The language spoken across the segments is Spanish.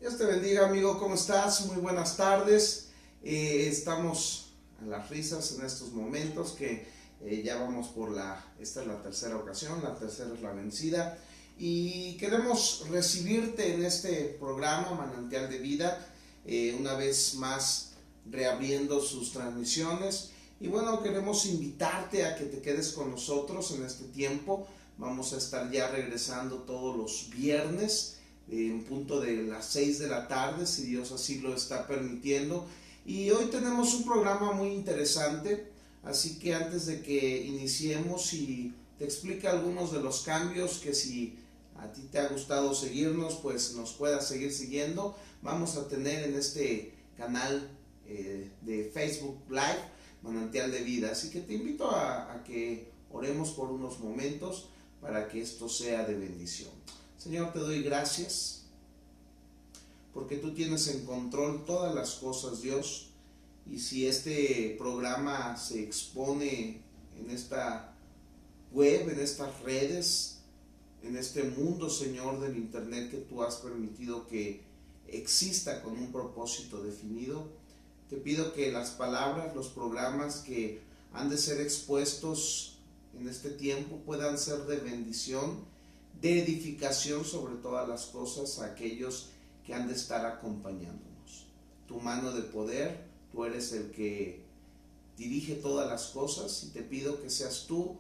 Dios te bendiga, amigo, ¿cómo estás? Muy buenas tardes. Estamos a las risas en estos momentos que ya vamos por esta es la tercera ocasión, la tercera es la vencida. Y queremos recibirte en este programa Manantial de Vida, una vez más reabriendo sus transmisiones. Y bueno, queremos invitarte a que te quedes con nosotros en este tiempo. Vamos a estar ya regresando todos los viernes en punto de las 6 de la tarde, si Dios así lo está permitiendo. Y hoy tenemos un programa muy interesante, así que antes de que iniciemos y te explique algunos de los cambios que si a ti te ha gustado seguirnos, pues nos puedas seguir siguiendo. Vamos a tener en este canal de Facebook Live Manantial de Vida, así que te invito a que oremos por unos momentos para que esto sea de bendición. Señor, te doy gracias porque tú tienes en control todas las cosas, Dios, y si este programa se expone en esta web, en estas redes, en este mundo, Señor, del internet que tú has permitido que exista con un propósito definido, te pido que las palabras, los programas que han de ser expuestos en este tiempo puedan ser de bendición, de edificación sobre todas las cosas a aquellos que han de estar acompañándonos. Tu mano de poder, tú eres el que dirige todas las cosas y te pido que seas tú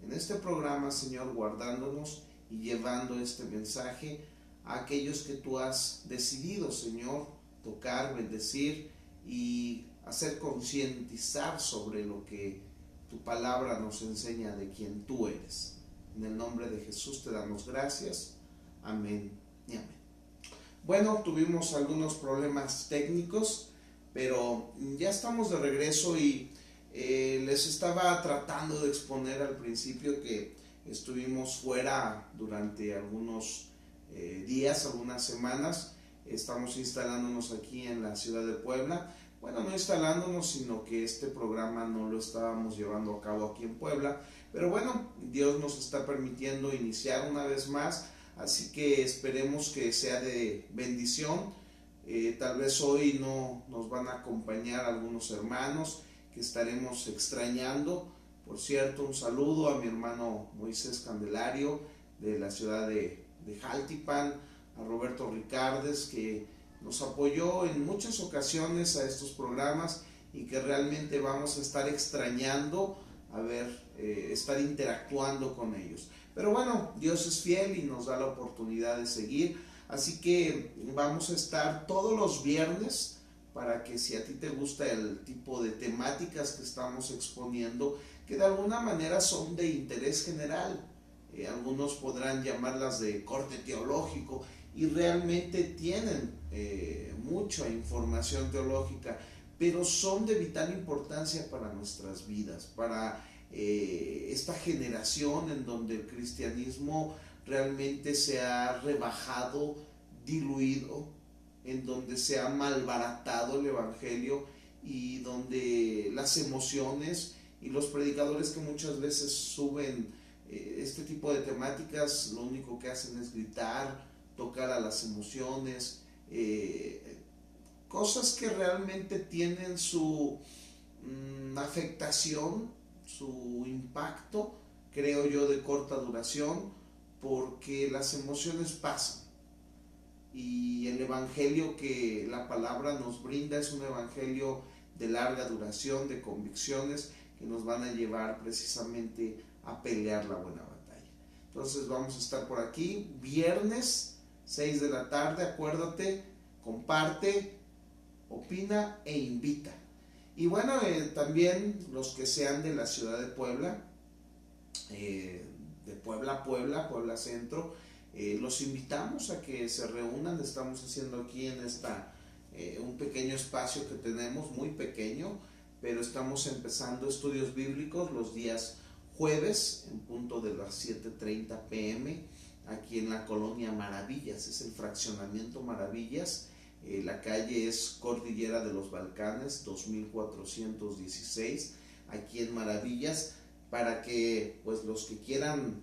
en este programa, Señor, guardándonos y llevando este mensaje a aquellos que tú has decidido, Señor, tocar, bendecir y hacer concientizar sobre lo que tu palabra nos enseña de quien tú eres. En el nombre de Jesús te damos gracias. Amén y amén. Bueno, tuvimos algunos problemas técnicos, pero ya estamos de regreso y les estaba tratando de exponer al principio que estuvimos fuera durante algunos días, algunas semanas. Estamos instalándonos aquí en la ciudad de Puebla. Bueno, no instalándonos, sino que este programa no lo estábamos llevando a cabo aquí en Puebla. Pero bueno, Dios nos está permitiendo iniciar una vez más, así que esperemos que sea de bendición. Tal vez hoy no nos van a acompañar algunos hermanos que estaremos extrañando. Por cierto, un saludo a mi hermano Moisés Candelario de la ciudad de Jaltipan, a Roberto Ricardes que nos apoyó en muchas ocasiones a estos programas y que realmente vamos a estar extrañando estar interactuando con ellos. Pero bueno, Dios es fiel y nos da la oportunidad de seguir, así que vamos a estar todos los viernes para que si a ti te gusta el tipo de temáticas que estamos exponiendo, que de alguna manera son de interés general, algunos podrán llamarlas de corte teológico y realmente tienen mucha información teológica, pero son de vital importancia para nuestras vidas, para esta generación en donde el cristianismo realmente se ha rebajado, diluido, en donde se ha malbaratado el evangelio y donde las emociones y los predicadores que muchas veces suben este tipo de temáticas lo único que hacen es gritar, tocar a las emociones, cosas que realmente tienen su afectación, su impacto, creo yo, de corta duración, porque las emociones pasan y el evangelio que la palabra nos brinda es un evangelio de larga duración, de convicciones que nos van a llevar precisamente a pelear la buena batalla. Entonces vamos a estar por aquí viernes 6 de la tarde, acuérdate, comparte, opina e invita. Y bueno, también los que sean de la ciudad de Puebla, de Puebla Centro, los invitamos a que se reúnan. Estamos haciendo aquí en un pequeño espacio que tenemos, muy pequeño, pero estamos empezando estudios bíblicos los días jueves en punto de las 7:30 p.m. aquí en la colonia Maravillas, es el fraccionamiento Maravillas. La calle es Cordillera de los Balcanes 2416 aquí en Maravillas, para que pues los que quieran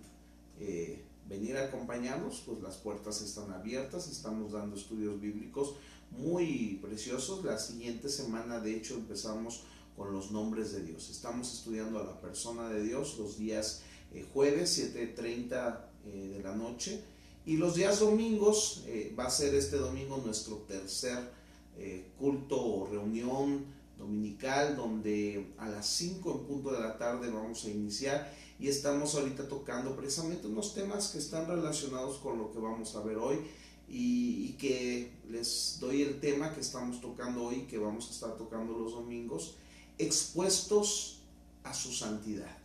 venir a acompañarnos, pues las puertas están abiertas. Estamos dando estudios bíblicos muy preciosos. La siguiente semana, de hecho, empezamos con los nombres de Dios. Estamos estudiando a la persona de Dios los días jueves 7:30 de la noche, y los días domingos, va a ser este domingo nuestro tercer culto o reunión dominical, donde a las 5 en punto de la tarde vamos a iniciar, y estamos ahorita tocando precisamente unos temas que están relacionados con lo que vamos a ver hoy, y que les doy el tema que estamos tocando hoy, que vamos a estar tocando los domingos: expuestos a su santidad.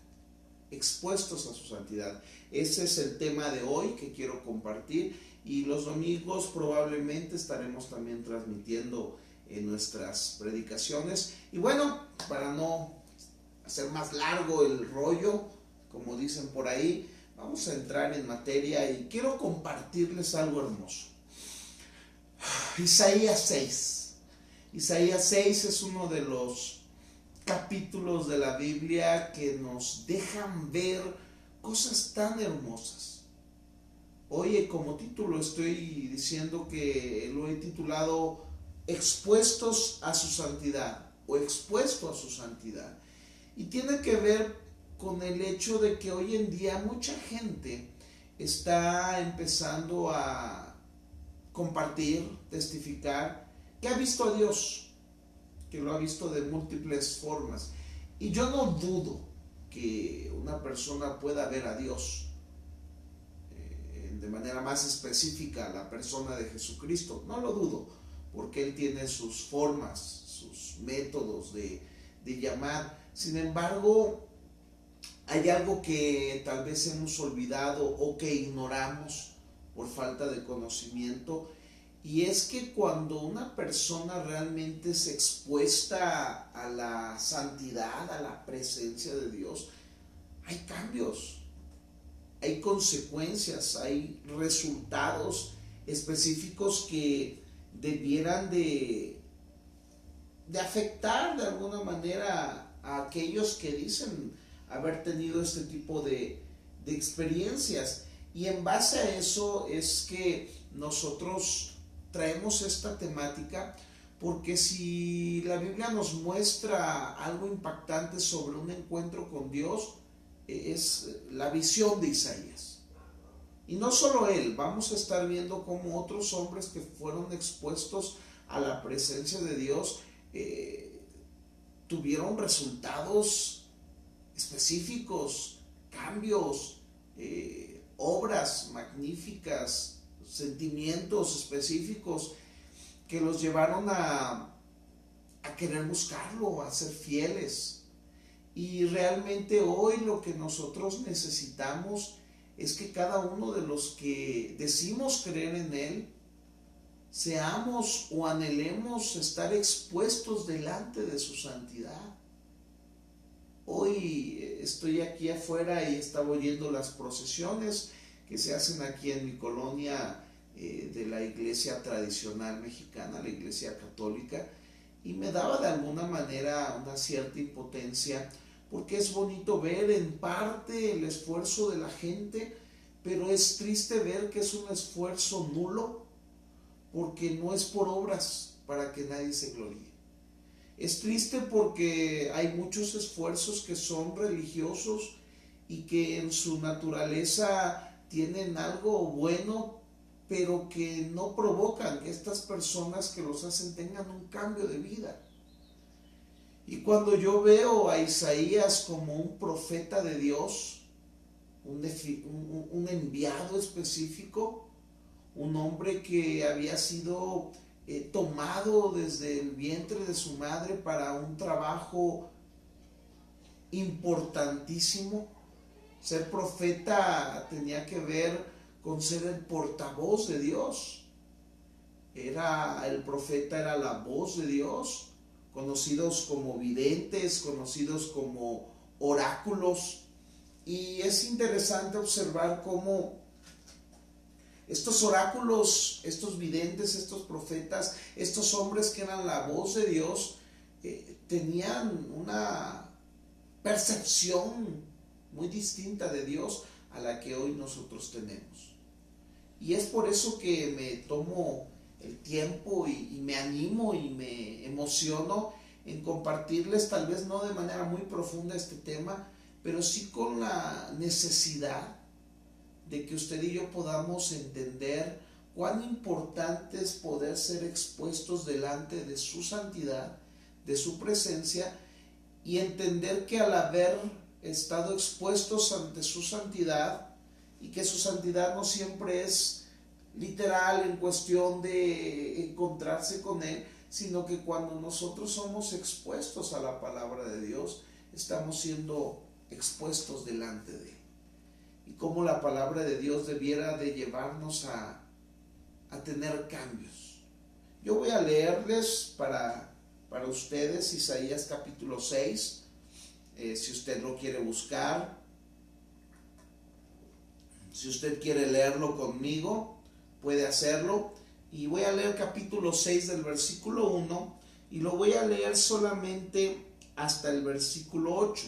Expuestos a su santidad. Ese es el tema de hoy que quiero compartir, y los domingos probablemente estaremos también transmitiendo en nuestras predicaciones. Y bueno, para no hacer más largo el rollo, como dicen por ahí, vamos a entrar en materia y quiero compartirles algo hermoso. Isaías 6. Isaías 6 es uno de los capítulos de la Biblia que nos dejan ver cosas tan hermosas. Oye, como título estoy diciendo que lo he titulado Expuestos a su santidad, o Expuesto a su santidad. Y tiene que ver con el hecho de que hoy en día mucha gente está empezando a compartir, testificar que ha visto a Dios, que lo ha visto de múltiples formas. Y yo no dudo que una persona pueda ver a Dios, de manera más específica la persona de Jesucristo. No lo dudo, porque Él tiene sus formas, sus métodos de llamar. Sin embargo, hay algo que tal vez hemos olvidado o que ignoramos por falta de conocimiento, y es que cuando una persona realmente es expuesta a la santidad, a la presencia de Dios, hay cambios, hay consecuencias, hay resultados específicos que debieran de afectar de alguna manera a aquellos que dicen haber tenido este tipo de experiencias. Y en base a eso es que nosotros traemos esta temática, porque si la Biblia nos muestra algo impactante sobre un encuentro con Dios, es la visión de Isaías. Y no solo él, vamos a estar viendo cómo otros hombres que fueron expuestos a la presencia de Dios tuvieron resultados específicos, cambios, obras magníficas, sentimientos específicos que los llevaron a querer buscarlo, a ser fieles. Y realmente hoy lo que nosotros necesitamos es que cada uno de los que decimos creer en Él, seamos o anhelemos estar expuestos delante de su santidad. Hoy estoy aquí afuera y estaba oyendo las procesiones que se hacen aquí en mi colonia, de la iglesia tradicional mexicana, la iglesia católica, y me daba de alguna manera una cierta impotencia, porque es bonito ver en parte el esfuerzo de la gente, pero es triste ver que es un esfuerzo nulo, porque no es por obras para que nadie se gloríe. Es triste porque hay muchos esfuerzos que son religiosos y que en su naturaleza tienen algo bueno, pero que no provocan que estas personas que los hacen tengan un cambio de vida. Y cuando yo veo a Isaías como un profeta de Dios, un enviado específico, un hombre que había sido tomado desde el vientre de su madre para un trabajo importantísimo. Ser profeta tenía que ver con ser el portavoz de Dios. El profeta era la voz de Dios, conocidos como videntes, conocidos como oráculos. Y es interesante observar cómo estos oráculos, estos videntes, estos profetas, estos hombres que eran la voz de Dios, tenían una percepción muy distinta de Dios a la que hoy nosotros tenemos. Y es por eso que me tomo el tiempo y me animo y me emociono en compartirles, tal vez no de manera muy profunda este tema, pero sí con la necesidad de que usted y yo podamos entender cuán importante es poder ser expuestos delante de su santidad, de su presencia, y entender que al haber estado expuestos ante su santidad, y que su santidad no siempre es literal en cuestión de encontrarse con Él, sino que cuando nosotros somos expuestos a la palabra de Dios, estamos siendo expuestos delante de Él. Y cómo la palabra de Dios debiera de llevarnos a tener cambios. Yo voy a leerles para ustedes Isaías capítulo 6, si usted lo quiere buscar, si usted quiere leerlo conmigo, puede hacerlo. Y voy a leer capítulo 6 del versículo 1 y lo voy a leer solamente hasta el versículo 8.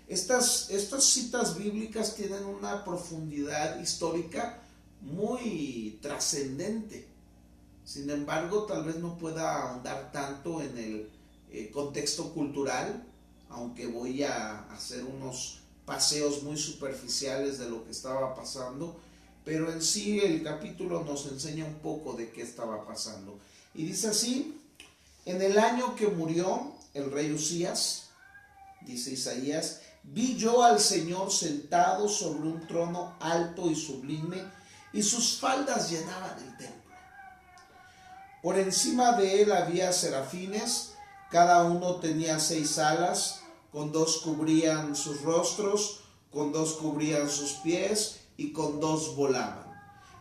Estas citas bíblicas tienen una profundidad histórica muy trascendente. Sin embargo, tal vez no pueda ahondar tanto en el contexto cultural, aunque voy a hacer unos paseos muy superficiales de lo que estaba pasando, pero en sí el capítulo nos enseña un poco de qué estaba pasando. Y dice así: en el año que murió el rey Usías, dice Isaías, vi yo al Señor sentado sobre un trono alto y sublime, y sus faldas llenaban el templo. Por encima de él había serafines, cada uno tenía 6 alas, con 2 cubrían sus rostros, con 2 cubrían sus pies, y con 2 volaban.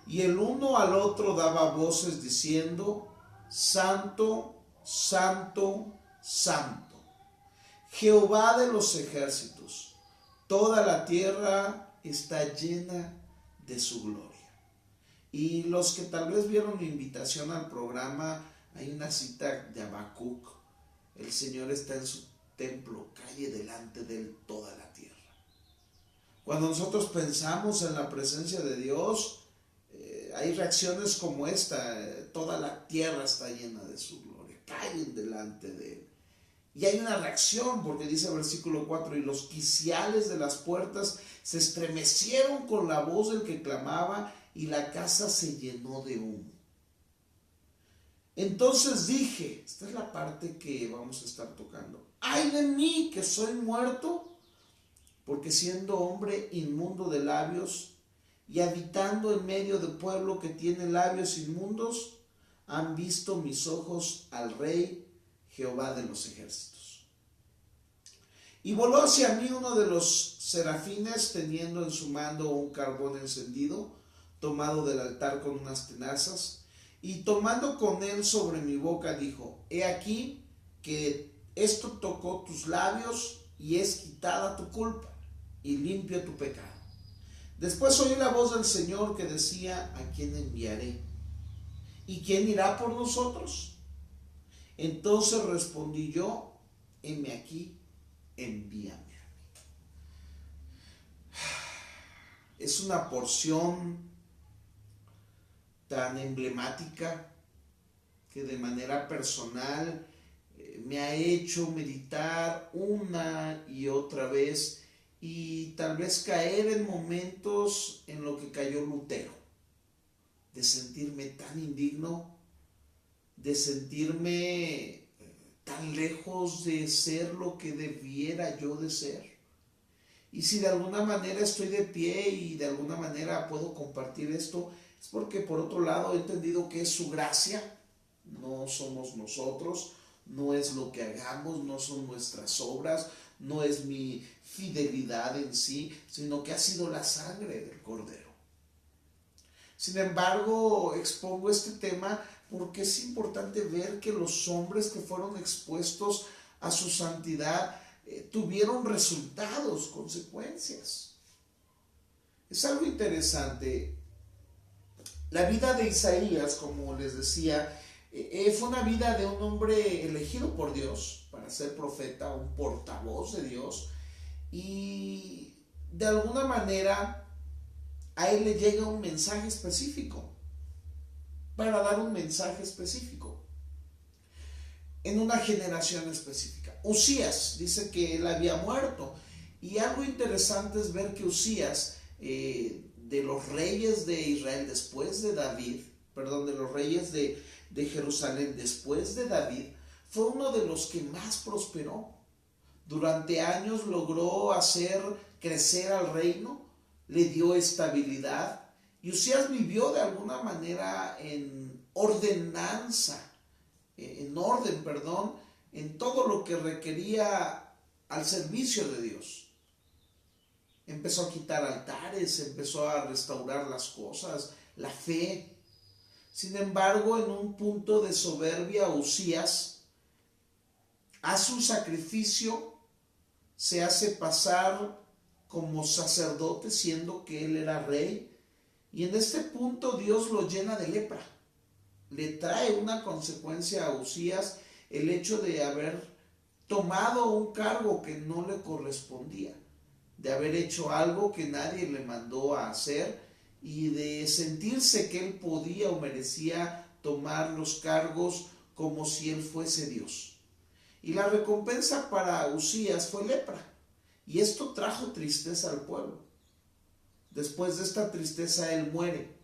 Y el uno al otro daba voces diciendo: Santo, Santo, Santo, Jehová de los ejércitos, toda la tierra está llena de su gloria. Y los que tal vez vieron mi invitación al programa, hay una cita de Habacuc: el Señor está en su templo, calle delante de él toda la tierra. Cuando nosotros pensamos en la presencia de Dios, hay reacciones como esta: toda la tierra está llena de su gloria, caen delante de él. Y hay una reacción, porque dice el versículo 4: y los quiciales de las puertas se estremecieron con la voz del que clamaba, y la casa se llenó de humo. Entonces dije, esta es la parte que vamos a estar tocando: ¡ay de mí, que soy muerto! Porque siendo hombre inmundo de labios y habitando en medio de pueblo que tiene labios inmundos, han visto mis ojos al Rey, Jehová de los ejércitos. Y voló hacia mí uno de los serafines, teniendo en su mano un carbón encendido, tomado del altar con unas tenazas, y tomando con él sobre mi boca, dijo: he aquí que esto tocó tus labios, y es quitada tu culpa, y limpio tu pecado. Después oí la voz del Señor que decía: ¿a quién enviaré? ¿Y quién irá por nosotros? Entonces respondí yo: heme aquí, envíame a mí. Es una porción tan emblemática que de manera personal me ha hecho meditar una y otra vez, y tal vez caer en momentos en lo que cayó Lutero, de sentirme tan indigno, de sentirme tan lejos de ser lo que debiera yo de ser. Y si de alguna manera estoy de pie y de alguna manera puedo compartir esto, es porque por otro lado he entendido que es su gracia, no somos nosotros, no es lo que hagamos, no son nuestras obras, no es mi fidelidad en sí, sino que ha sido la sangre del Cordero. Sin embargo, expongo este tema porque es importante ver que los hombres que fueron expuestos a su santidad tuvieron resultados, consecuencias. Es algo interesante. La vida de Isaías, como les decía, fue una vida de un hombre elegido por Dios para ser profeta, un portavoz de Dios, y de alguna manera a él le llega un mensaje específico, para dar un mensaje específico, en una generación específica. Usías dice que él había muerto, y algo interesante es ver que Usías, de los reyes de Israel después de David, perdón, de los reyes de Jerusalén después de David, fue uno de los que más prosperó. Durante años logró hacer crecer al reino, le dio estabilidad, y Usías vivió de alguna manera en ordenanza, en orden, perdón, en todo lo que requería al servicio de Dios. Empezó a quitar altares, empezó a restaurar las cosas, la fe. Sin embargo, en un punto de soberbia, Usías hace un sacrificio, se hace pasar como sacerdote, siendo que él era rey, y en este punto Dios lo llena de lepra. Le trae una consecuencia a Usías el hecho de haber tomado un cargo que no le correspondía, de haber hecho algo que nadie le mandó a hacer, y de sentirse que él podía o merecía tomar los cargos como si él fuese Dios. Y la recompensa para Usías fue lepra, y esto trajo tristeza al pueblo. Después de esta tristeza él muere,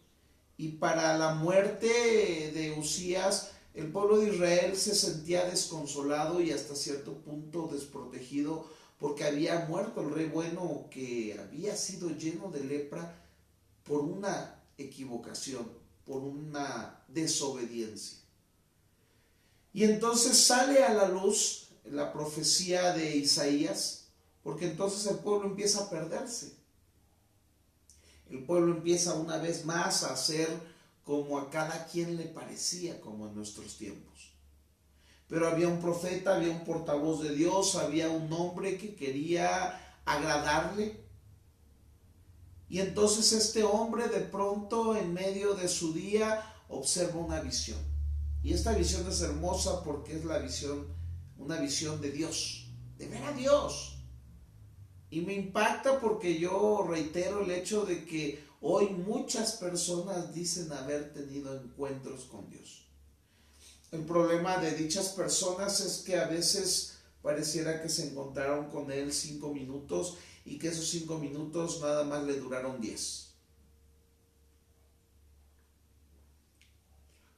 y para la muerte de Usías el pueblo de Israel se sentía desconsolado y hasta cierto punto desprotegido, porque había muerto el rey bueno, que había sido lleno de lepra por una equivocación, por una desobediencia. Y entonces sale a la luz la profecía de Isaías, porque entonces el pueblo empieza a perderse. El pueblo empieza una vez más a hacer como a cada quien le parecía, como en nuestros tiempos. Pero había un profeta, había un portavoz de Dios, había un hombre que quería agradarle. Y entonces este hombre de pronto, en medio de su día, observa una visión. Y esta visión es hermosa porque es la visión, una visión de Dios, de ver a Dios. Y me impacta porque yo reitero el hecho de que hoy muchas personas dicen haber tenido encuentros con Dios. El problema de dichas personas es que a veces pareciera que se encontraron con Él 5 minutos y que esos 5 minutos nada más le duraron 10.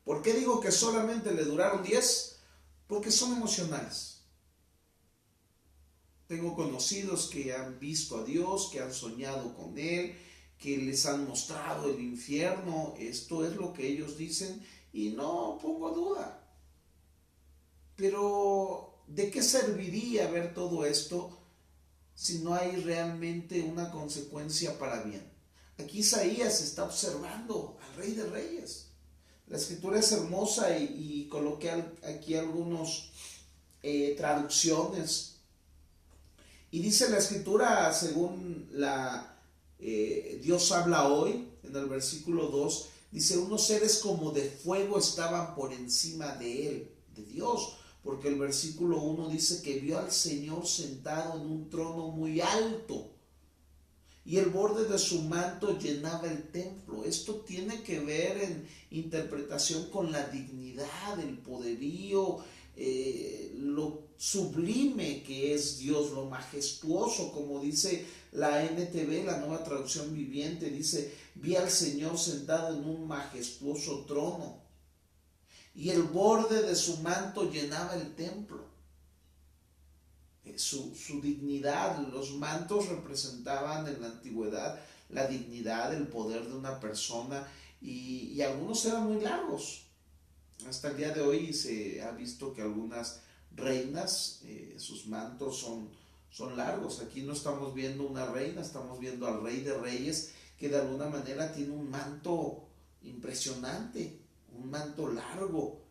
¿Por qué digo que solamente le duraron 10? Porque son emocionales. Tengo conocidos que han visto a Dios, que han soñado con Él, que les han mostrado el infierno. Esto es lo que ellos dicen y no pongo duda. Pero ¿de qué serviría ver todo esto si no hay realmente una consecuencia para bien? Aquí Isaías está observando al Rey de Reyes. La escritura es hermosa y coloqué aquí algunas traducciones. Y dice la escritura, según Dios habla hoy, en el versículo 2, dice: unos seres como de fuego estaban por encima de él, de Dios, porque el versículo 1 dice que vio al Señor sentado en un trono muy alto, y el borde de su manto llenaba el templo. Esto tiene que ver en interpretación con la dignidad, el poderío, lo sublime que es Dios, lo majestuoso, como dice la NTV, la Nueva Traducción Viviente, dice: vi al Señor sentado en un majestuoso trono, y el borde de su manto llenaba el templo. Su dignidad, los mantos representaban en la antigüedad la dignidad, el poder de una persona, y algunos eran muy largos. Hasta el día de hoy se ha visto que algunas reinas, sus mantos son largos. Aquí no estamos viendo una reina, estamos viendo al Rey de Reyes, que de alguna manera tiene un manto impresionante, un manto largo.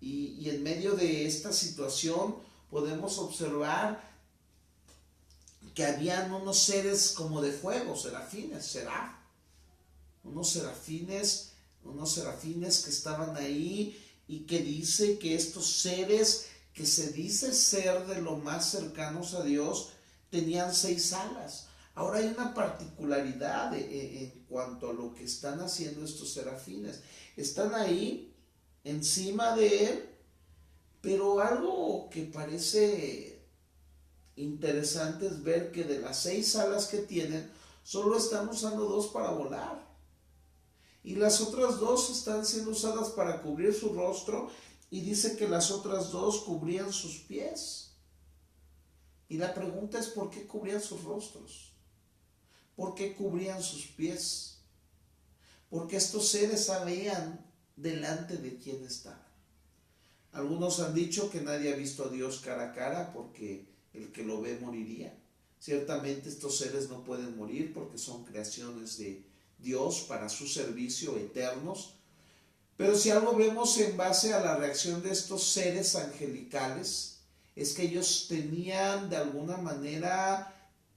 Y en medio de esta situación podemos observar que habían unos seres como de fuego, serafines, unos serafines que estaban ahí, y que dice que estos seres, que se dice ser de lo más cercanos a Dios, tenían 6 alas. Ahora hay una particularidad en cuanto a lo que están haciendo estos serafines. Están ahí encima de él, pero algo que parece interesante es ver que de las 6 alas que tienen, solo están usando 2 para volar. Y las otras 2 están siendo usadas para cubrir su rostro, y dice que las otras 2 cubrían sus pies. Y la pregunta es, ¿por qué cubrían sus rostros? ¿Por qué cubrían sus pies? Porque estos seres sabían delante de quién estaban. Algunos han dicho que nadie ha visto a Dios cara a cara porque el que lo ve moriría. Ciertamente estos seres no pueden morir porque son creaciones de Dios para su servicio eternos. Pero si algo vemos en base a la reacción de estos seres angelicales, es que ellos tenían de alguna manera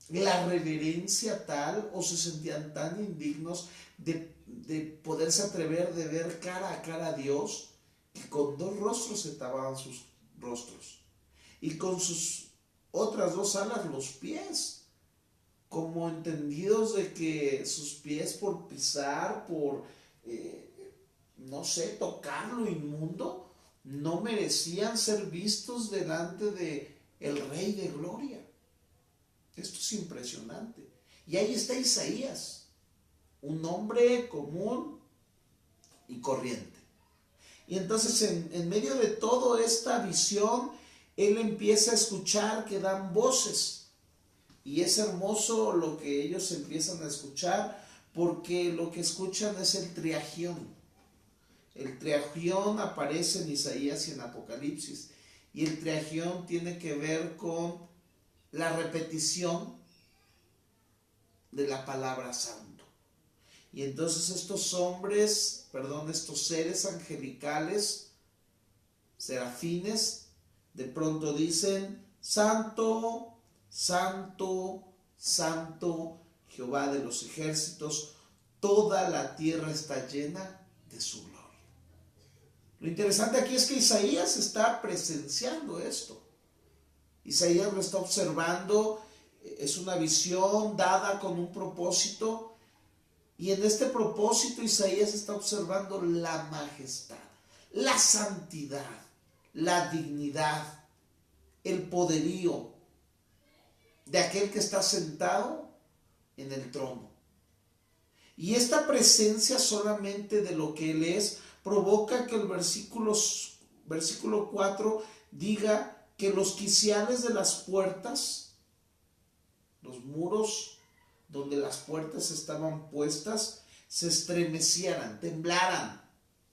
la reverencia tal, o se sentían tan indignos de poderse atrever de ver cara a cara a Dios, que con 2 rostros se tapaban sus rostros, y con sus otras 2 alas los pies, como entendidos de que sus pies, por pisar, por no sé, tocar lo inmundo, no merecían ser vistos delante de el Rey de Gloria. Esto es impresionante. Y ahí está Isaías, un hombre común y corriente. Y entonces en medio de toda esta visión, él empieza a escuchar que dan voces. Y es hermoso lo que ellos empiezan a escuchar, porque lo que escuchan es el triagión. El triagión aparece en Isaías y en Apocalipsis. Y el triagión tiene que ver con la repetición de la palabra santo. Y entonces estos seres angelicales, serafines, de pronto dicen: santo, santo, santo, Jehová de los ejércitos, toda la tierra está llena de su gloria. Lo interesante aquí es que Isaías está presenciando esto. Isaías lo está observando, es una visión dada con un propósito, y en este propósito Isaías está observando la majestad, la santidad, la dignidad, el poderío de aquel que está sentado en el trono. Y esta presencia solamente de lo que Él es provoca que el versículo 4 diga que los quiciales de las puertas, los muros donde las puertas estaban puestas, se estremecieran, temblaran.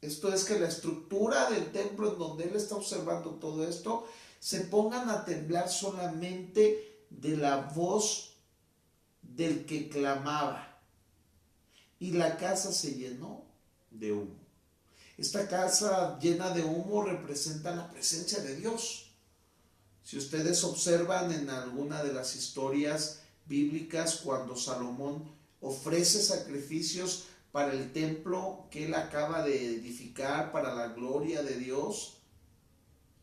Esto es, que la estructura del templo en donde él está observando todo esto, se pongan a temblar solamente de la voz del que clamaba. Y la casa se llenó de humo. Esta casa llena de humo representa la presencia de Dios. Si ustedes observan en alguna de las historias bíblicas, cuando Salomón ofrece sacrificios para el templo que él acaba de edificar para la gloria de Dios,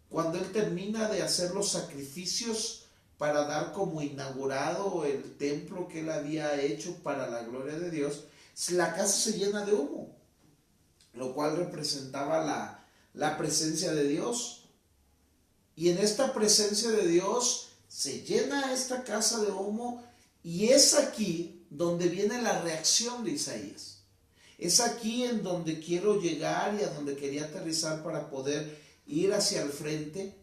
cuando él termina de hacer los sacrificios para dar como inaugurado el templo que él había hecho para la gloria de Dios, la casa se llena de humo, lo cual representaba la presencia de Dios. Y en esta presencia de Dios se llena esta casa de humo, y es aquí donde viene la reacción de Isaías. Es aquí en donde quiero llegar y a donde quería aterrizar para poder ir hacia el frente,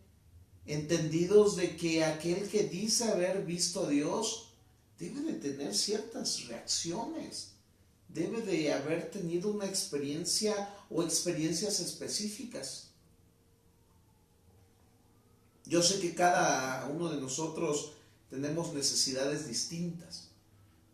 entendidos de que aquel que dice haber visto a Dios debe de tener ciertas reacciones, debe de haber tenido una experiencia o experiencias específicas. Yo sé que cada uno de nosotros tenemos necesidades distintas.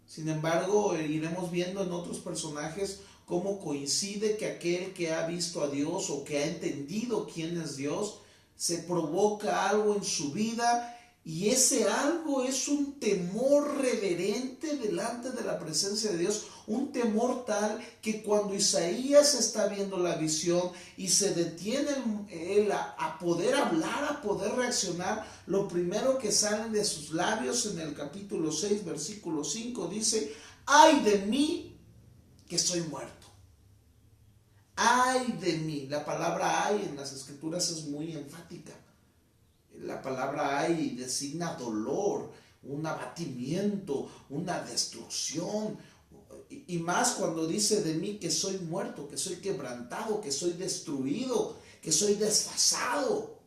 Sin embargo, iremos viendo en otros personajes cómo coincide que aquel que ha visto a Dios o que ha entendido quién es Dios, se provoca algo en su vida Y ese algo es un temor reverente delante de la presencia de Dios, un temor tal que cuando Isaías está viendo la visión y se detiene él a poder hablar, a poder reaccionar, lo primero que sale de sus labios en el capítulo 6, versículo 5, dice: ¡ay de mí que soy muerto! ¡Ay de mí! La palabra ay en las escrituras es muy enfática. La palabra ay designa dolor, un abatimiento, una destrucción. Y más cuando dice de mí que soy muerto, que soy quebrantado, que soy destruido, que soy desfasado.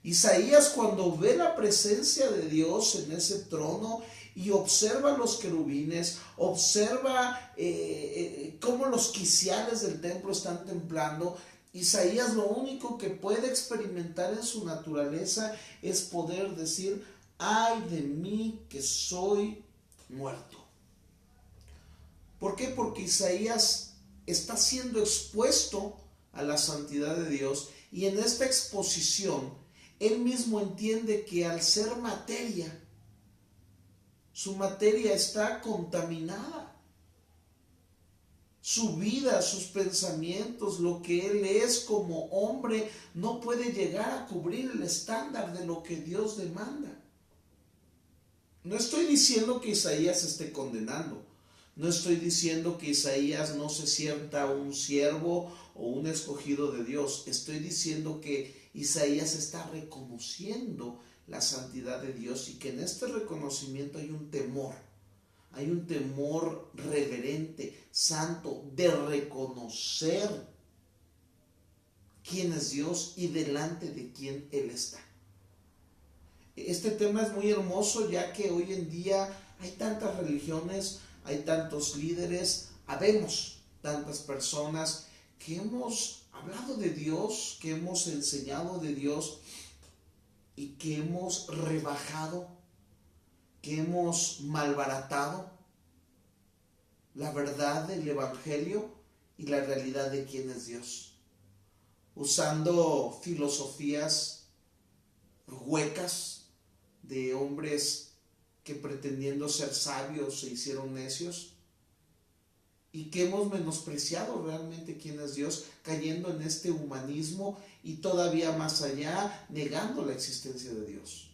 Isaías, cuando ve la presencia de Dios en ese trono y observa los querubines, observa cómo los quiciales del templo están temblando, Isaías lo único que puede experimentar en su naturaleza es poder decir: ¡ay de mí que soy muerto! ¿Por qué? Porque Isaías está siendo expuesto a la santidad de Dios, y en esta exposición él mismo entiende que al ser materia, su materia está contaminada. Su vida, sus pensamientos, lo que él es como hombre, no puede llegar a cubrir el estándar de lo que Dios demanda. No estoy diciendo que Isaías esté condenando. No estoy diciendo que Isaías no se sienta un siervo o un escogido de Dios. Estoy diciendo que Isaías está reconociendo la santidad de Dios, y que en este reconocimiento hay un temor. Hay un temor reverente, santo, de reconocer quién es Dios y delante de quién Él está. Este tema es muy hermoso, ya que hoy en día hay tantas religiones, hay tantos líderes, habemos tantas personas que hemos hablado de Dios, que hemos enseñado de Dios y que hemos rebajado, que hemos malbaratado la verdad del Evangelio y la realidad de quién es Dios, usando filosofías huecas de hombres que, pretendiendo ser sabios, se hicieron necios, y que hemos menospreciado realmente quién es Dios, cayendo en este humanismo y todavía más allá, negando la existencia de Dios.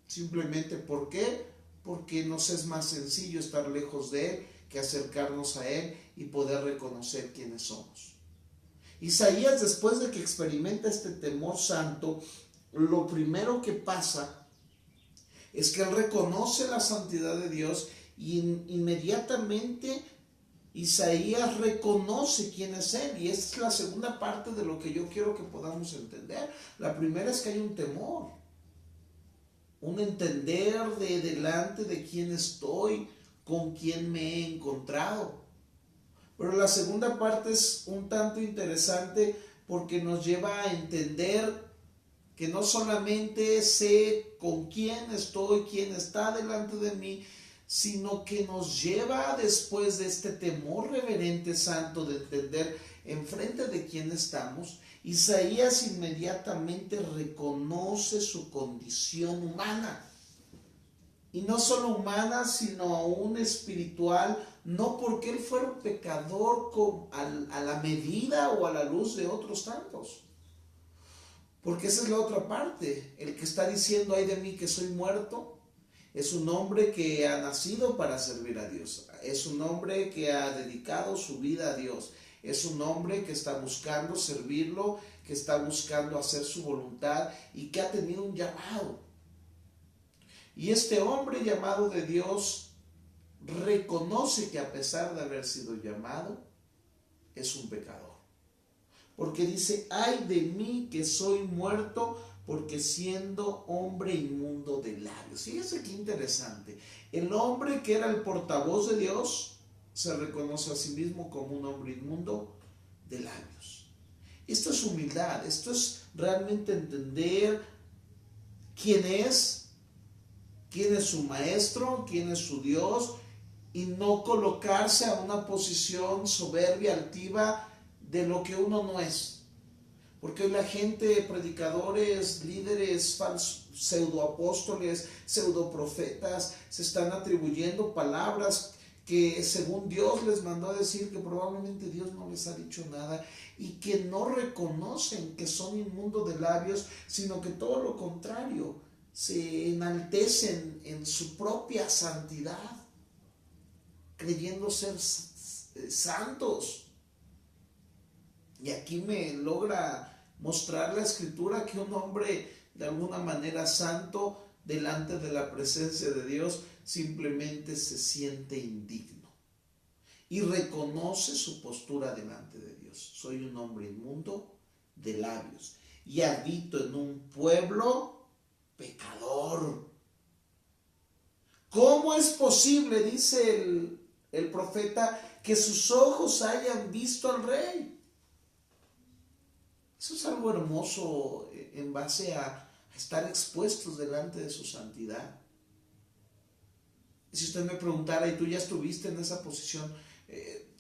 Simplemente, ¿por qué? Porque nos es más sencillo estar lejos de Él que acercarnos a Él y poder reconocer quiénes somos. Isaías, después de que experimenta este temor santo, lo primero que pasa es que él reconoce la santidad de Dios, y inmediatamente Isaías reconoce quién es Él. Y esta es la segunda parte de lo que yo quiero que podamos entender. La primera es que hay un temor, un entender de delante de quién estoy, con quién me he encontrado. Pero la segunda parte es un tanto interesante, porque nos lleva a entender que no solamente sé con quién estoy, quién está delante de mí, sino que nos lleva, después de este temor reverente santo de entender enfrente de quién estamos, Isaías inmediatamente reconoce su condición humana. Y no solo humana, sino aún espiritual, no porque él fuera un pecador a la medida o a la luz de otros tantos. Porque esa es la otra parte. El que está diciendo ay de mí que soy muerto, es un hombre que ha nacido para servir a Dios. Es un hombre que ha dedicado su vida a Dios. Es un hombre que está buscando servirlo, que está buscando hacer su voluntad y que ha tenido un llamado. Y este hombre llamado de Dios reconoce que, a pesar de haber sido llamado, es un pecador. Porque dice: ay de mí que soy muerto, porque siendo hombre inmundo de labios. Fíjense qué interesante. El hombre que era el portavoz de Dios se reconoce a sí mismo como un hombre inmundo de labios. Esto es humildad, esto es realmente entender quién es su maestro, quién es su Dios, y no colocarse a una posición soberbia, altiva, de lo que uno no es. Porque hoy la gente, predicadores, líderes, pseudoapóstoles, pseudoprofetas, se están atribuyendo palabras que según Dios les mandó a decir, que probablemente Dios no les ha dicho nada, y que no reconocen que son inmundos de labios, sino que todo lo contrario, se enaltecen en su propia santidad, creyendo ser santos. Y aquí me logra mostrar la Escritura que un hombre de alguna manera santo delante de la presencia de Dios simplemente se siente indigno y reconoce su postura delante de Dios. Soy un hombre inmundo de labios y habito en un pueblo pecador. ¿Cómo es posible, dice el profeta, que sus ojos hayan visto al Rey? Eso es algo hermoso en base a estar expuestos delante de su santidad. Si usted me preguntara, ¿y tú ya estuviste en esa posición?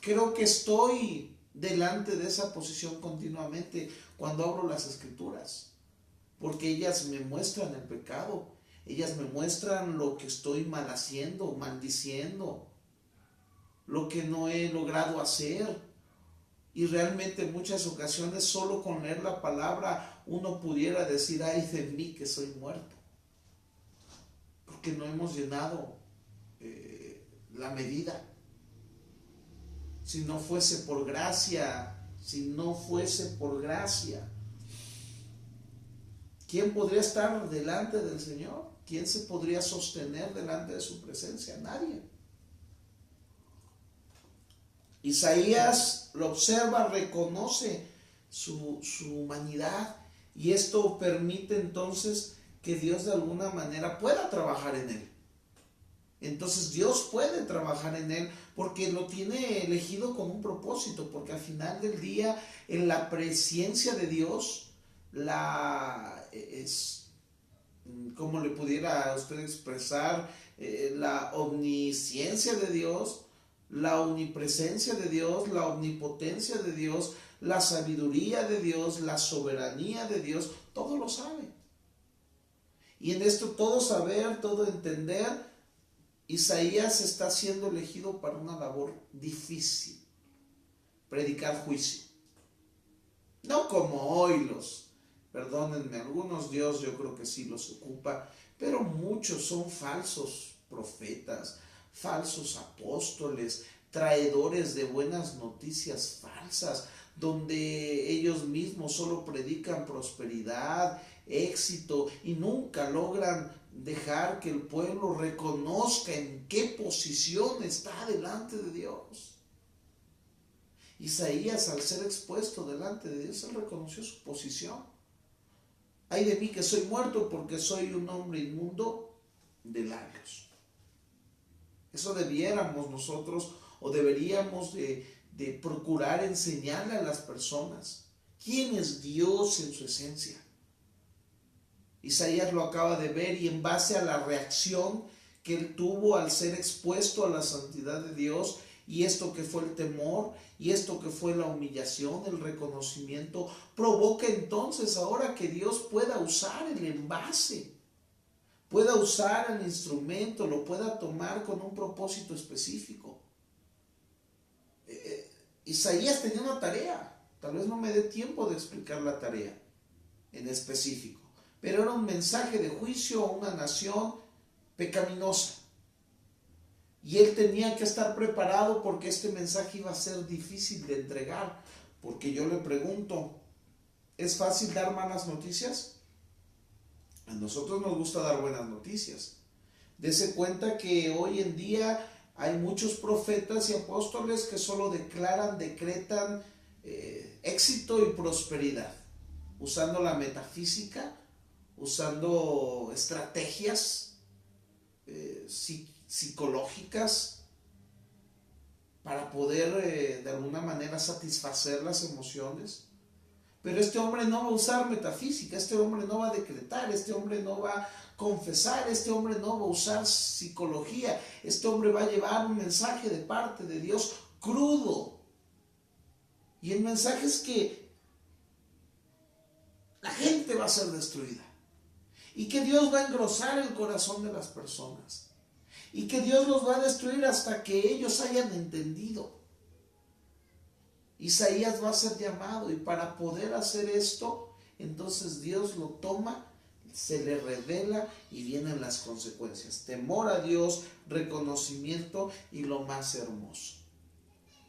Creo que estoy delante de esa posición continuamente cuando abro las Escrituras, porque ellas me muestran el pecado, ellas me muestran lo que estoy mal haciendo, maldiciendo, lo que no he logrado hacer. Y realmente en muchas ocasiones solo con leer la palabra uno pudiera decir, ay de mí que soy muerto, porque no hemos llenado la medida. Si no fuese por gracia, ¿quién podría estar delante del Señor? ¿Quién se podría sostener delante de su presencia? Nadie. Isaías lo observa, reconoce su humanidad, y esto permite entonces que Dios de alguna manera pueda trabajar en él. Entonces Dios puede trabajar en él porque lo tiene elegido con un propósito, porque al final del día en la presencia de Dios, ¿cómo le pudiera usted expresar? La omnisciencia de Dios, la omnipresencia de Dios, la omnipotencia de Dios, la sabiduría de Dios, la soberanía de Dios, todo lo sabe. Y en esto todo saber, todo entender, Isaías está siendo elegido para una labor difícil: predicar juicio. No como hoy perdónenme, algunos Dios yo creo que sí los ocupa, pero muchos son falsos profetas, falsos apóstoles, traidores de buenas noticias falsas, donde ellos mismos solo predican prosperidad, éxito, y nunca logran dejar que el pueblo reconozca en qué posición está delante de Dios. Isaías, al ser expuesto delante de Dios, él reconoció su posición. Ay de mí que soy muerto, porque soy un hombre inmundo de labios. Eso debiéramos nosotros, o deberíamos de procurar enseñarle a las personas quién es Dios en su esencia. Isaías lo acaba de ver, y en base a la reacción que él tuvo al ser expuesto a la santidad de Dios, y esto que fue el temor, y esto que fue la humillación, el reconocimiento, provoca entonces ahora que Dios pueda usar el envase, pueda usar el instrumento, lo pueda tomar con un propósito específico. Isaías tenía una tarea, tal vez no me dé tiempo de explicar la tarea en específico, pero era un mensaje de juicio a una nación pecaminosa. Y él tenía que estar preparado, porque este mensaje iba a ser difícil de entregar. Porque yo le pregunto, ¿es fácil dar malas noticias? A nosotros nos gusta dar buenas noticias. Dese cuenta que hoy en día hay muchos profetas y apóstoles que solo decretan éxito y prosperidad, usando la metafísica, usando estrategias psicológicas para poder de alguna manera satisfacer las emociones. Pero este hombre no va a usar metafísica, este hombre no va a decretar, este hombre no va a confesar, este hombre no va a usar psicología, este hombre va a llevar un mensaje de parte de Dios crudo. Y el mensaje es que la gente va a ser destruida. Y que Dios va a engrosar el corazón de las personas. Y que Dios los va a destruir hasta que ellos hayan entendido. Isaías va a ser llamado, y para poder hacer esto, entonces Dios lo toma, se le revela y vienen las consecuencias. Temor a Dios, reconocimiento y lo más hermoso.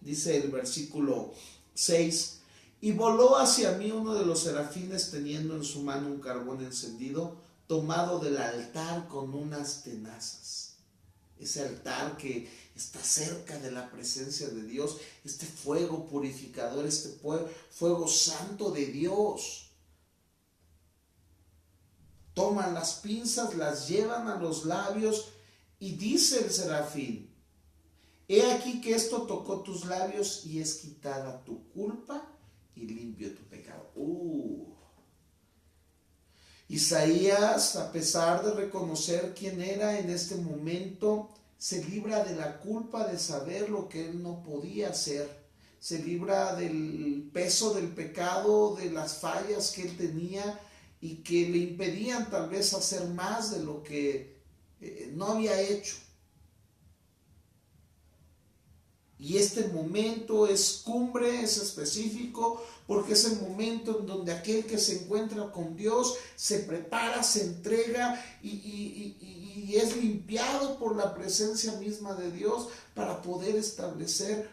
Dice el versículo 6, y voló hacia mí uno de los serafines teniendo en su mano un carbón encendido, tomado del altar con unas tenazas. Ese altar que está cerca de la presencia de Dios, este fuego purificador, este fuego santo de Dios. Toman las pinzas, las llevan a los labios y dice el serafín: he aquí que esto tocó tus labios y es quitada tu culpa y limpio tu pecado. Isaías, a pesar de reconocer quién era en este momento, se libra de la culpa de saber lo que él no podía hacer. Se libra del peso del pecado, de las fallas que él tenía y que le impedían tal vez hacer más de lo que no había hecho. Y este momento es cumbre, es específico, porque es el momento en donde aquel que se encuentra con Dios se prepara, se entrega y es limpiado por la presencia misma de Dios para poder establecer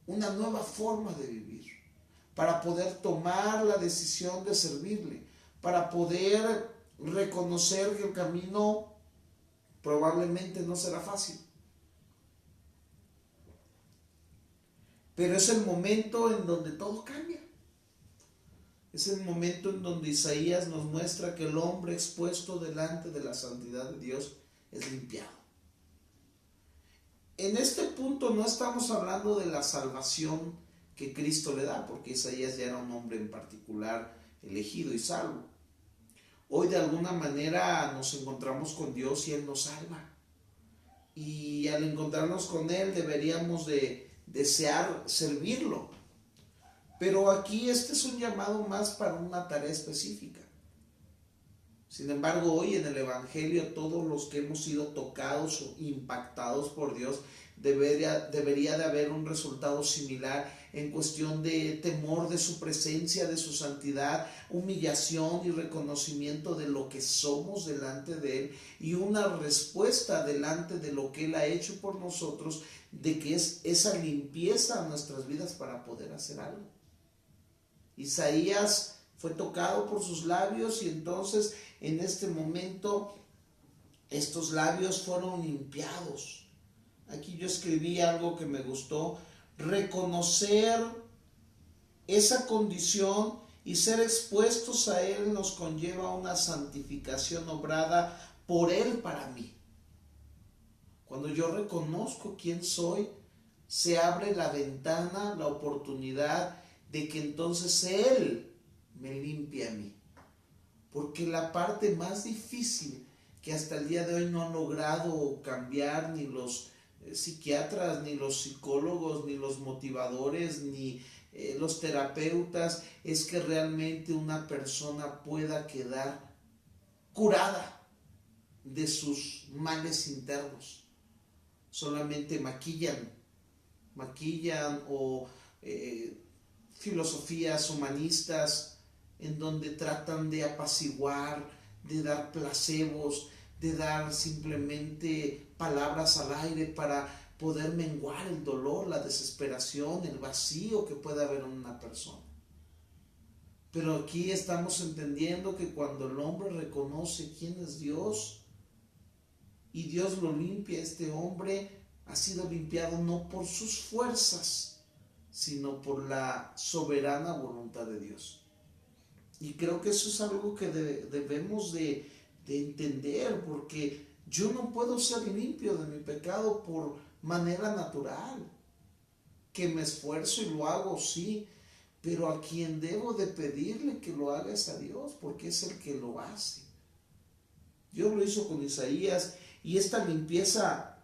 una nueva forma de vivir, para poder tomar la decisión de servirle, para poder reconocer que el camino probablemente no será fácil. Pero es el momento en donde todo cambia. Es el momento en donde Isaías nos muestra que el hombre expuesto delante de la santidad de Dios es limpiado. En este punto no estamos hablando de la salvación que Cristo le da, porque Isaías ya era un hombre en particular elegido y salvo. Hoy de alguna manera nos encontramos con Dios y Él nos salva. Y al encontrarnos con Él deberíamos de desear servirlo. Pero aquí este es un llamado más para una tarea específica. Sin embargo, hoy en el Evangelio, todos los que hemos sido tocados o impactados por Dios, debería de haber un resultado similar en cuestión de temor de su presencia, de su santidad, humillación y reconocimiento de lo que somos delante de Él y una respuesta delante de lo que Él ha hecho por nosotros, de que es esa limpieza a nuestras vidas para poder hacer algo. Isaías fue tocado por sus labios y entonces en este momento estos labios fueron limpiados. Aquí yo escribí algo que me gustó: reconocer esa condición y ser expuestos a Él nos conlleva una santificación obrada por Él para mí. Cuando yo reconozco quién soy, se abre la ventana, la oportunidad de que entonces Él me limpie a mí. Porque la parte más difícil que hasta el día de hoy no han logrado cambiar ni los psiquiatras, ni los psicólogos, ni los motivadores, ni los terapeutas, es que realmente una persona pueda quedar curada de sus males internos. Solamente maquillan o filosofías humanistas en donde tratan de apaciguar, de dar placebos, de dar simplemente palabras al aire para poder menguar el dolor, la desesperación, el vacío que puede haber en una persona. Pero aquí estamos entendiendo que cuando el hombre reconoce quién es Dios y Dios lo limpia, este hombre ha sido limpiado no por sus fuerzas, sino por la soberana voluntad de Dios. Y creo que eso es algo que debemos de entender, porque yo no puedo ser limpio de mi pecado por manera natural. Que me esfuerzo y lo hago, sí, pero a quien debo de pedirle que lo haga es a Dios, porque es el que lo hace. Dios lo hizo con Isaías, y esta limpieza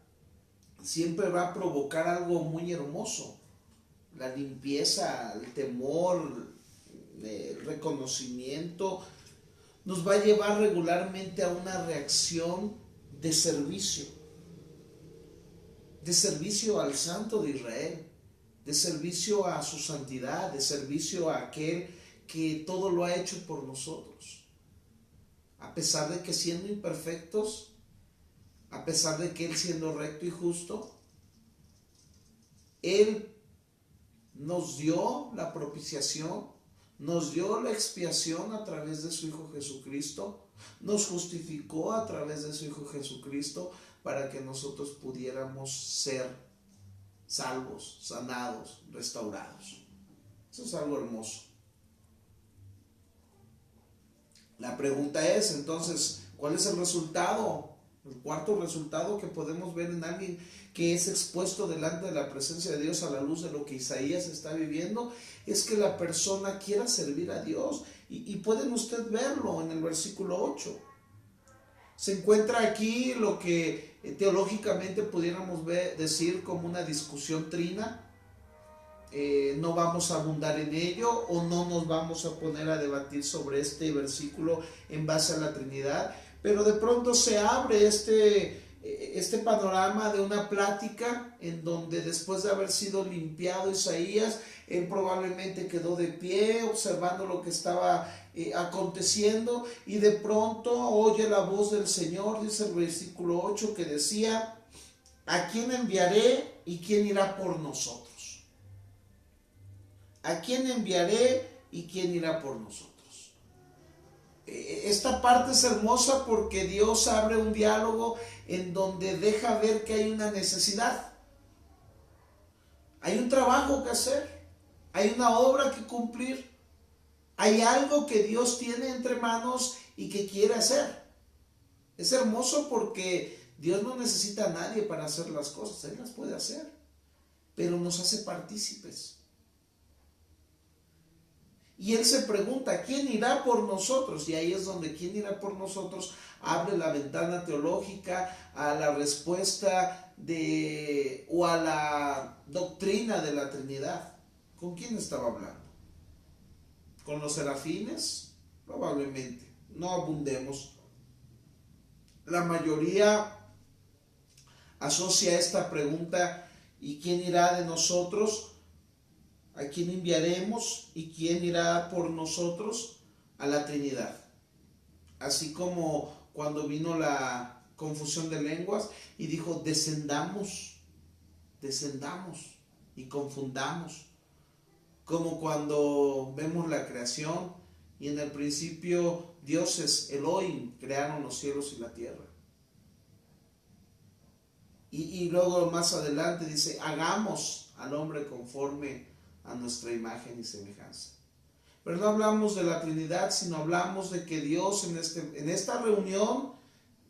siempre va a provocar algo muy hermoso. La limpieza, el temor, reconocimiento, nos va a llevar regularmente a una reacción de servicio al Santo de Israel, de servicio a su santidad, de servicio a aquel que todo lo ha hecho por nosotros. A pesar de que siendo imperfectos, a pesar de que Él siendo recto y justo, Él nos dio la propiciación, nos dio la expiación a través de su Hijo Jesucristo, nos justificó a través de su Hijo Jesucristo para que nosotros pudiéramos ser salvos, sanados, restaurados. Eso es algo hermoso. La pregunta es entonces, ¿cuál es el resultado? El cuarto resultado que podemos ver en alguien que es expuesto delante de la presencia de Dios a la luz de lo que Isaías está viviendo, es que la persona quiera servir a Dios. Y pueden ustedes verlo en el versículo 8. Se encuentra aquí lo que teológicamente pudiéramos decir como una discusión trina. No vamos a abundar en ello o no nos vamos a poner a debatir sobre este versículo en base a la Trinidad, pero de pronto se abre este panorama de una plática en donde después de haber sido limpiado Isaías, él probablemente quedó de pie observando lo que estaba aconteciendo y de pronto oye la voz del Señor, dice el versículo 8, que decía: ¿a quién enviaré y quién irá por nosotros? ¿A quién enviaré y quién irá por nosotros? Esta parte es hermosa porque Dios abre un diálogo en donde deja ver que hay una necesidad. Hay un trabajo que hacer. Hay una obra que cumplir. Hay algo que Dios tiene entre manos y que quiere hacer. Es hermoso porque Dios no necesita a nadie para hacer las cosas. Él las puede hacer, pero nos hace partícipes. Y Él se pregunta, ¿quién irá por nosotros? Y ahí es donde ¿quién irá por nosotros? Abre la ventana teológica a la respuesta o a la doctrina de la Trinidad. ¿Con quién estaba hablando? ¿Con los serafines? Probablemente. No abundemos. La mayoría asocia esta pregunta, ¿y quién irá de nosotros? ¿A quién enviaremos y quién irá por nosotros? A la Trinidad. Así como cuando vino la confusión de lenguas y dijo, descendamos y confundamos. Como cuando vemos la creación y en el principio dioses Elohim crearon los cielos y la tierra. Y luego más adelante dice, hagamos al hombre conforme a nuestra imagen y semejanza. Pero no hablamos de la Trinidad, sino hablamos de que Dios en esta reunión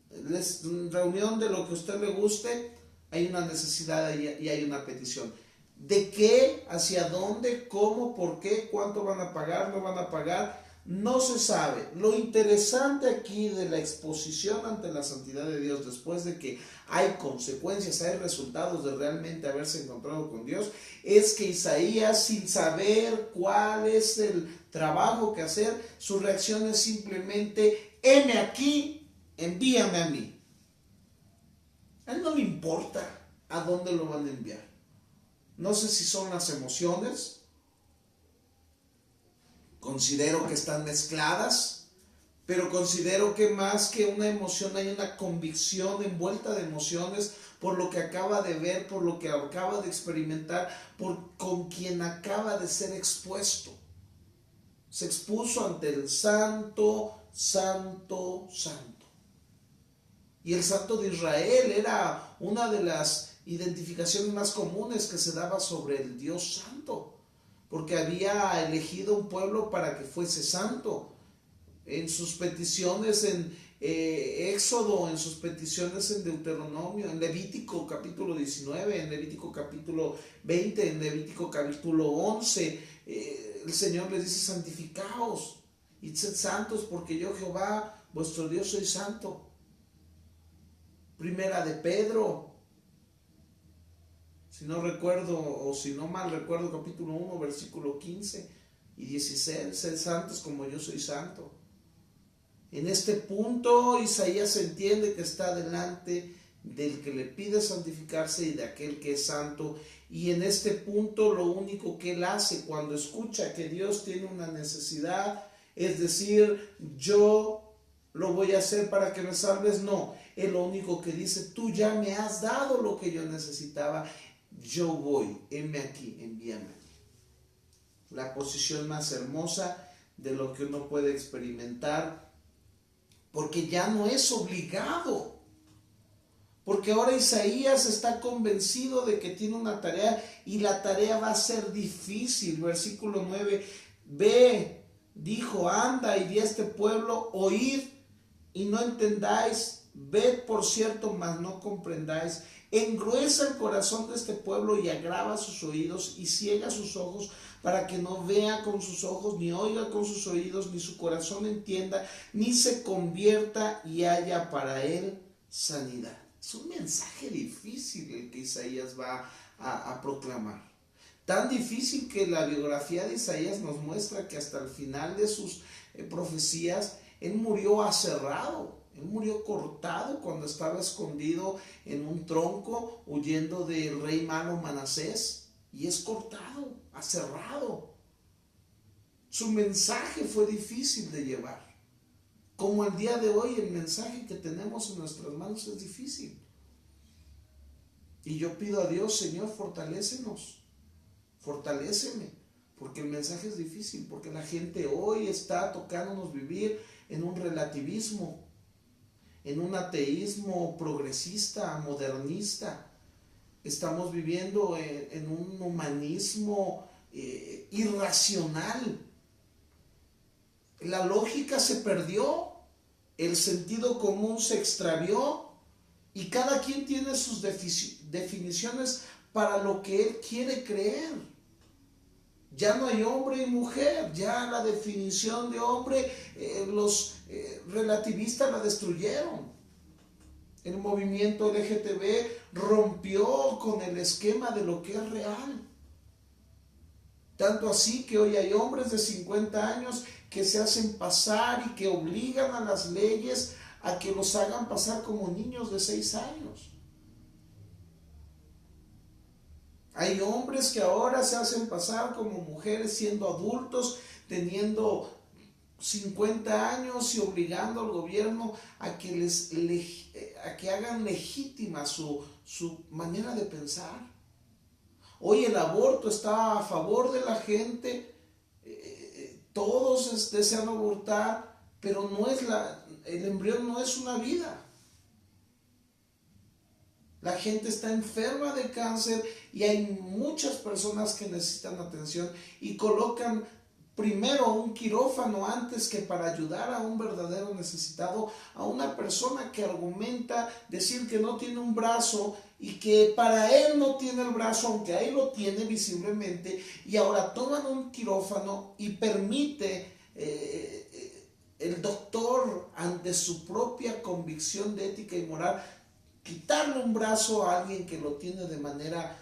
de lo que a usted le guste, hay una necesidad y hay una petición. ¿De qué? ¿Hacia dónde? ¿Cómo? ¿Por qué? ¿Cuánto van a pagar? ¿No van a pagar? No se sabe. Lo interesante aquí de la exposición ante la santidad de Dios, después de que hay consecuencias, hay resultados de realmente haberse encontrado con Dios, es que Isaías, sin saber cuál es el trabajo que hacer, su reacción es simplemente, heme aquí, envíame a mí. A él no le importa a dónde lo van a enviar. No sé si son las emociones, considero que están mezcladas, pero considero que más que una emoción hay una convicción envuelta de emociones por lo que acaba de ver, por lo que acaba de experimentar, con quien acaba de ser expuesto. Se expuso ante el Santo, Santo, Santo. Y el Santo de Israel era una de las identificaciones más comunes que se daba sobre el Dios Santo, porque había elegido un pueblo para que fuese santo. En sus peticiones en Éxodo, en sus peticiones en Deuteronomio, en Levítico capítulo 19, en Levítico capítulo 20, en Levítico capítulo 11, el Señor les dice, santificaos y sed santos porque yo Jehová, vuestro Dios, soy santo. Primera de Pedro, si no recuerdo, o si no mal recuerdo, capítulo 1, versículo 15. y 16, sed santos como yo soy santo. En este punto Isaías entiende que está delante del que le pide santificarse y de aquel que es santo, y en este punto lo único que él hace cuando escucha que Dios tiene una necesidad es decir, yo lo voy a hacer para que me salves. No, él lo único que dice, tú ya me has dado lo que yo necesitaba, yo voy, heme aquí, envíame. La posición más hermosa de lo que uno puede experimentar, porque ya no es obligado, porque ahora Isaías está convencido de que tiene una tarea y la tarea va a ser difícil. Versículo 9, ve, dijo, anda y di a este pueblo, oíd y no entendáis, ved por cierto, mas no comprendáis, engruesa el corazón de este pueblo y agrava sus oídos y ciega sus ojos, para que no vea con sus ojos, ni oiga con sus oídos, ni su corazón entienda, ni se convierta y haya para él sanidad. Es un mensaje difícil el que Isaías va a proclamar. Tan difícil que la biografía de Isaías nos muestra que hasta el final de sus profecías, él murió aserrado, él murió cortado cuando estaba escondido en un tronco huyendo del rey malo Manasés, y es cortado, aserrado. Su mensaje fue difícil de llevar. Como el día de hoy el mensaje que tenemos en nuestras manos es difícil. Y yo pido a Dios, Señor, fortalécenos, fortaléceme, porque el mensaje es difícil, porque la gente hoy está tocándonos vivir en un relativismo, en un ateísmo progresista, modernista. Estamos viviendo en un humanismo irracional. La lógica se perdió, el sentido común se extravió y cada quien tiene sus definiciones para lo que él quiere creer. Ya no hay hombre y mujer, ya la definición de hombre los relativistas la destruyeron. El movimiento LGTB rompió con el esquema de lo que es real. Tanto así que hoy hay hombres de 50 años que se hacen pasar y que obligan a las leyes a que los hagan pasar como niños de 6 años. Hay hombres que ahora se hacen pasar como mujeres siendo adultos, teniendo 50 años y obligando al gobierno a que hagan legítima su manera de pensar. Hoy el aborto está a favor de la gente, todos desean abortar, pero el embrión no es una vida. La gente está enferma de cáncer y hay muchas personas que necesitan atención y colocan primero un quirófano antes que para ayudar a un verdadero necesitado, a una persona que argumenta decir que no tiene un brazo y que para él no tiene el brazo, aunque ahí lo tiene visiblemente, y ahora toman un quirófano y permite el doctor, ante su propia convicción de ética y moral, quitarle un brazo a alguien que lo tiene de manera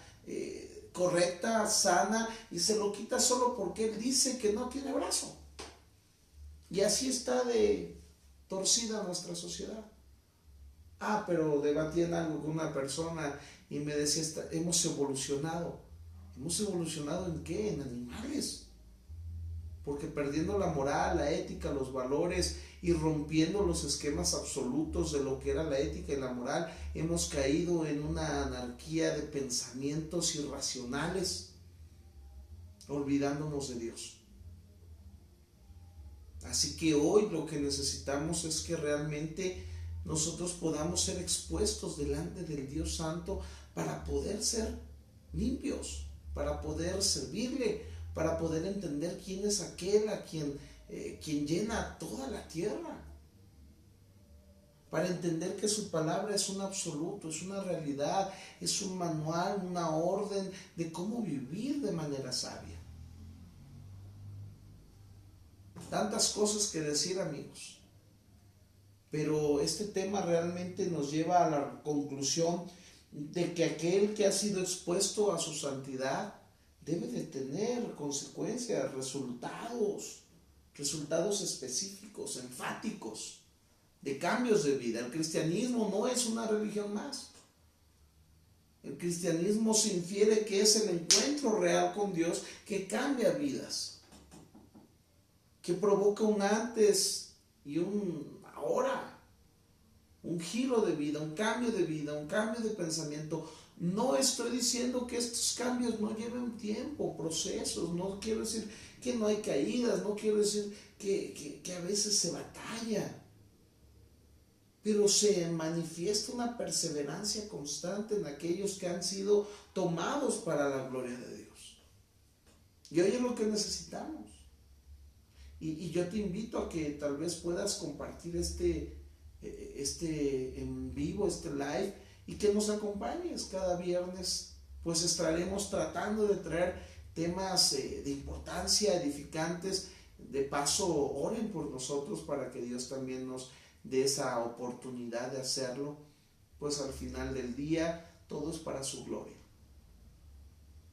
correcta, sana, y se lo quita solo porque él dice que no tiene brazo. Y así está de torcida nuestra sociedad. Pero debatí en algo con una persona y me decía, hemos evolucionado. ¿Hemos evolucionado en qué? En animales. Porque perdiendo la moral, la ética, los valores y rompiendo los esquemas absolutos de lo que era la ética y la moral, hemos caído en una anarquía de pensamientos irracionales, olvidándonos de Dios. Así que hoy lo que necesitamos es que realmente nosotros podamos ser expuestos delante del Dios Santo para poder ser limpios, para poder servirle, para poder entender quién es aquel a quien llena toda la tierra, para entender que su palabra es un absoluto, es una realidad, es un manual, una orden de cómo vivir de manera sabia. Tantas cosas que decir, amigos, pero este tema realmente nos lleva a la conclusión de que aquel que ha sido expuesto a su santidad debe de tener consecuencias, resultados específicos, enfáticos, de cambios de vida. El cristianismo no es una religión más. El cristianismo se infiere que es el encuentro real con Dios que cambia vidas, que provoca un antes y un ahora, un giro de vida, un cambio de pensamiento. No estoy diciendo que estos cambios no lleven tiempo, procesos, no quiero decir que no hay caídas, no quiero decir que a veces se batalla, pero se manifiesta una perseverancia constante en aquellos que han sido tomados para la gloria de Dios. Y hoy es lo que necesitamos. Y yo te invito a que tal vez puedas compartir este en vivo, este live, y que nos acompañes cada viernes. Pues estaremos tratando de traer temas de importancia, edificantes. De paso, oren por nosotros para que Dios también nos dé esa oportunidad de hacerlo. Pues al final del día, todo es para su gloria.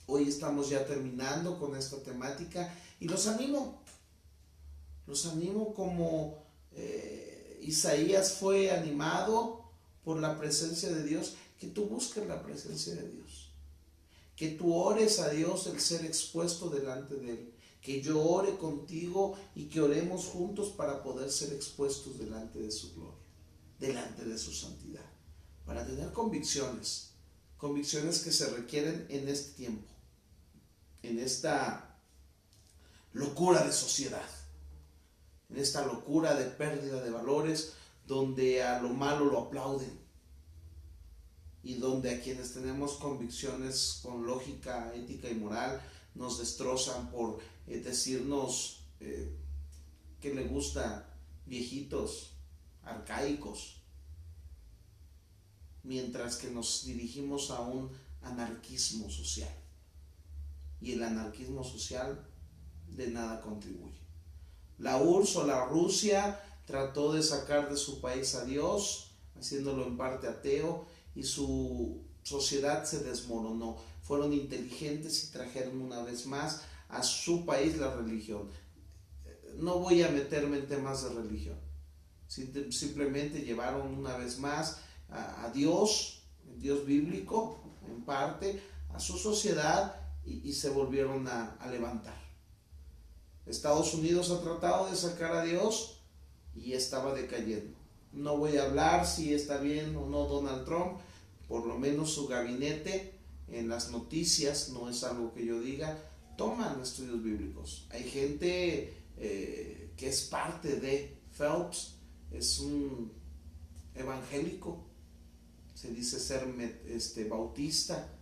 Hoy estamos ya terminando con esta temática y los animo como Isaías fue animado por la presencia de Dios, que tú busques la presencia de Dios, que tú ores a Dios el ser expuesto delante de Él, que yo ore contigo y que oremos juntos para poder ser expuestos delante de su gloria, delante de su santidad, para tener convicciones que se requieren en este tiempo, en esta locura de sociedad, en esta locura de pérdida de valores, donde a lo malo lo aplauden y donde a quienes tenemos convicciones con lógica, ética y moral nos destrozan por decirnos que le gusta viejitos, arcaicos, mientras que nos dirigimos a un anarquismo social, y el anarquismo social de nada contribuye. La URSS o la Rusia trató de sacar de su país a Dios, haciéndolo en parte ateo, y su sociedad se desmoronó. Fueron inteligentes y trajeron una vez más a su país la religión. No voy a meterme en temas de religión. Simplemente llevaron una vez más a Dios, el Dios bíblico, en parte, a su sociedad y se volvieron a levantar. Estados Unidos ha tratado de sacar a Dios y estaba decayendo. No voy a hablar si está bien o no Donald Trump, por lo menos su gabinete en las noticias, no es algo que yo diga, toman estudios bíblicos. Hay gente que es parte de Phelps, es un evangélico, se dice ser bautista.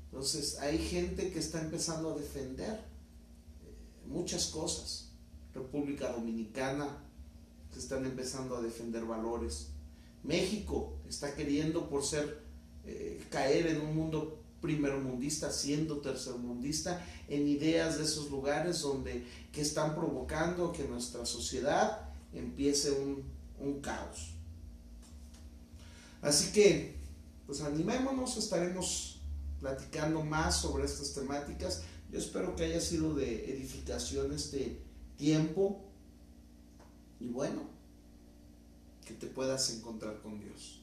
Entonces hay gente que está empezando a defender muchas cosas. República Dominicana se están empezando a defender valores. México está queriendo por ser caer en un mundo primermundista, siendo tercermundista, en ideas de esos lugares que están provocando que nuestra sociedad empiece un caos. Así que pues animémonos, estaremos platicando más sobre estas temáticas. Yo espero que haya sido de edificación este tiempo y bueno, que te puedas encontrar con Dios.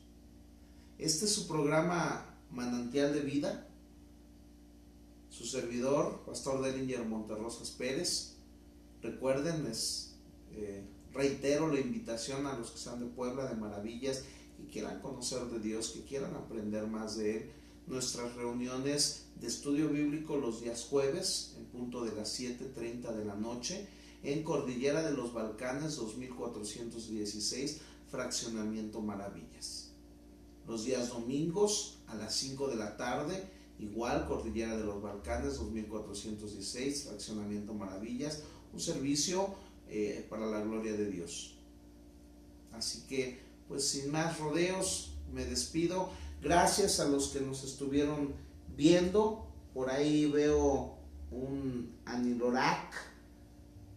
Este es su programa Manantial de Vida. Su servidor, Pastor Dellinger Monterrosas Pérez. Recuerden, reitero la invitación a los que sean de Puebla, de Maravillas, que quieran conocer de Dios, que quieran aprender más de Él. Nuestras reuniones de estudio bíblico los días jueves, en punto de las 7:30 de la noche, en Cordillera de los Balcanes 2416, Fraccionamiento Maravillas. Los días domingos a las 5 de la tarde, igual Cordillera de los Balcanes 2416, Fraccionamiento Maravillas, un servicio para la gloria de Dios. Así que, pues sin más rodeos, me despido. Gracias a los que nos estuvieron viendo. Por ahí veo un Anilorak,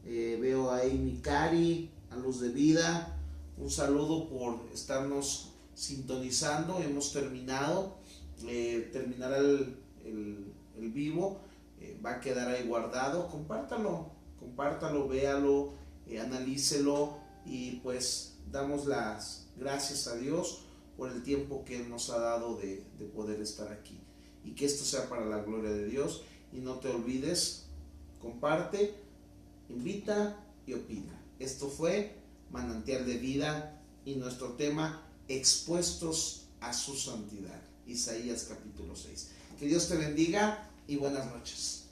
veo ahí Mikari, a Luz de Vida. Un saludo por estarnos sintonizando. Hemos terminado. Terminará el vivo va a quedar ahí guardado. Compártalo, véalo, analícelo, y pues damos las gracias a Dios por el tiempo que Él nos ha dado de poder estar aquí, y que esto sea para la gloria de Dios. Y no te olvides, comparte, invita y opina. Esto fue Manantial de Vida y nuestro tema: expuestos a su santidad, Isaías capítulo 6. Que Dios te bendiga y buenas noches.